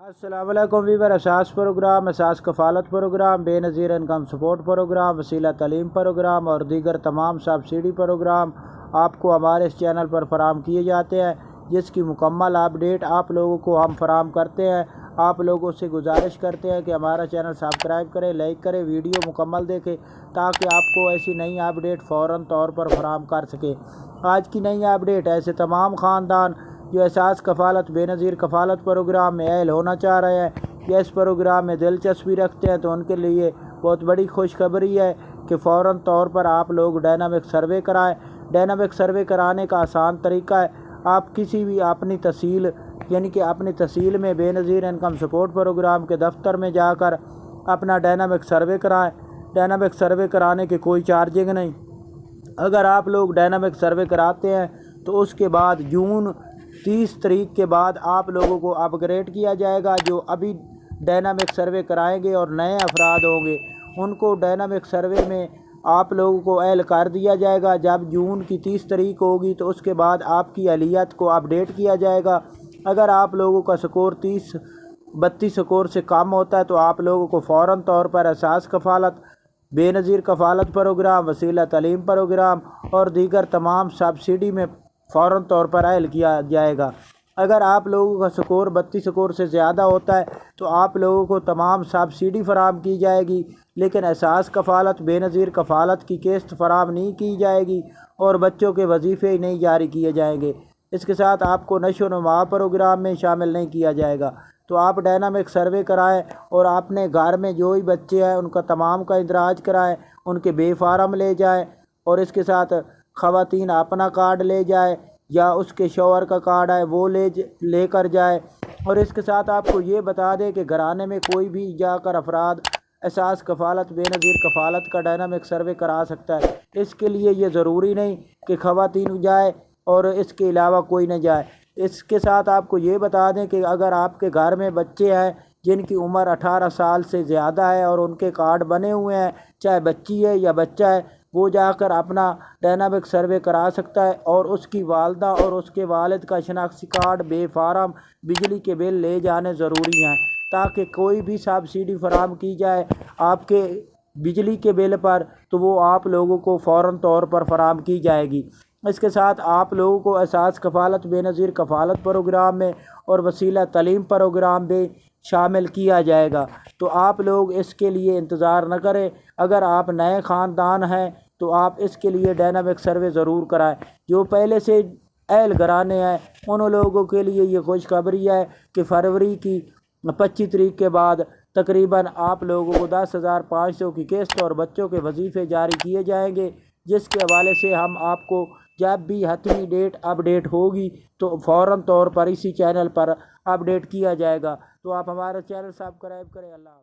अस्सलाम वालेकुम viewer. Ehsaas programme, Ehsaas Kafaalat programme, Benazir income support programme, Waseela Taleem programme और दीगर तमाम सब्सिडी प्रोग्राम आपको हमारे इस चैनल पर फराम किए जाते हैं, जिसकी मुकम्मल अपडेट आप लोगों को हम फराम करते हैं। आप लोगों से गुजारिश करते हैं कि हमारा चैनल सब्सक्राइब करें, लाइक करें, वीडियो मुकम्मल देखें ताकि आपको ऐसी नई अपडेट फ़ौरन तौर पर फराम कर सके। आज की नई अपडेट ऐसे तमाम ख़ानदान जो एहसास कफ़ालत बेनज़ीर कफ़ालत प्रोग्राम में अहल होना चाह रहे हैं या इस प्रोग्राम में दिलचस्पी रखते हैं, तो उनके लिए बहुत बड़ी खुशखबरी है कि फ़ौरन तौर पर आप लोग डायनामिक सर्वे कराएं। डायनामिक सर्वे कराने का आसान तरीका है, आप किसी भी अपनी तहसील यानी कि अपनी तहसील में बेनज़ीर इनकम सपोर्ट प्रोग्राम के दफ्तर में जाकर अपना डायनामिक सर्वे कराएं। डायनामिक सर्वे कराने के कोई चार्जिंग नहीं। अगर आप लोग डायनामिक सर्वे कराते हैं तो उसके बाद जून 30 तारीख के बाद आप लोगों को अपग्रेड किया जाएगा। जो अभी डायनामिक सर्वे कराएंगे और नए अफराद होंगे उनको डायनामिक सर्वे में आप लोगों को अहल कर दिया जाएगा। जब जून की 30 तारीख होगी तो उसके बाद आपकी अहलियत को अपडेट किया जाएगा। अगर आप लोगों का स्कोर 32 स्कोर से कम होता है तो आप लोगों को फ़ौरन तौर पर एहसास कफ़ालत बेनज़ीर कफ़ालत प्रोग्राम, वसीला तालीम प्रोग्राम और दीगर तमाम सब्सिडी में फ़ौरन तौर पर अहल किया जाएगा। अगर आप लोगों का स्कोर 32 स्कोर से ज़्यादा होता है तो आप लोगों को तमाम सब्सिडी फ़राम की जाएगी, लेकिन एहसास कफ़ालत बेनज़ीर कफ़ालत की किस्त फ़राम नहीं की जाएगी और बच्चों के वजीफ़े नहीं जारी किए जाएंगे। इसके साथ आपको नशो नुमा प्रोग्राम में शामिल नहीं किया जाएगा। तो आप डायनामिक सर्वे कराएं और अपने घर में जो भी बच्चे हैं उनका तमाम का इंदराज कराएं, उनके बेफारम ले जाएं और इसके साथ ख़वातीन अपना कार्ड ले जाए या उसके शौहर का कार्ड है वो लेकर जाए। और इसके साथ आपको ये बता दें कि घराने में कोई भी जाकर अफराद एहसास कफ़ालत बेनज़ीर कफ़ालत का डायनामिक सर्वे करा सकता है। इसके लिए ये ज़रूरी नहीं कि ख़वातीन जाए और इसके अलावा कोई न जाए। इसके साथ आपको ये बता दें कि अगर आपके घर में बच्चे हैं जिनकी उम्र 18 साल से ज़्यादा है और उनके कार्ड बने हुए हैं, चाहे बच्ची है या बच्चा है, वो जाकर अपना डायनामिक सर्वे करा सकता है और उसकी वालदा और उसके वालिद का शनाख्ती कार्ड, बेफारम, बिजली के बिल ले जाने ज़रूरी हैं ताकि कोई भी सब्सिडी फराम की जाए आपके बिजली के बिल पर तो वो आप लोगों को फ़ौरन तौर पर फराम की जाएगी। इसके साथ आप लोगों को एहसास कफ़ालत बेनज़ीर कफ़ालत प्रोग्राम में और वसीला तालीम प्रोग्राम में शामिल किया जाएगा। तो आप लोग इसके लिए इंतज़ार न करें। अगर आप नए ख़ानदान हैं तो आप इसके लिए डायनामिक सर्वे ज़रूर कराएं। जो पहले से अहल घराने हैं उन लोगों के लिए ये खुशखबरी है कि फरवरी की 25 तारीख के बाद तकरीबन आप लोगों को 10,500 की किस्त और बच्चों के वजीफ़े जारी किए जाएंगे, जिसके हवाले से हम आपको जब भी हतमी डेट अपडेट होगी तो फ़ौरन तौर पर इसी चैनल पर अपडेट किया जाएगा। तो आप हमारा चैनल सब्सक्राइब करें। अल्लाह।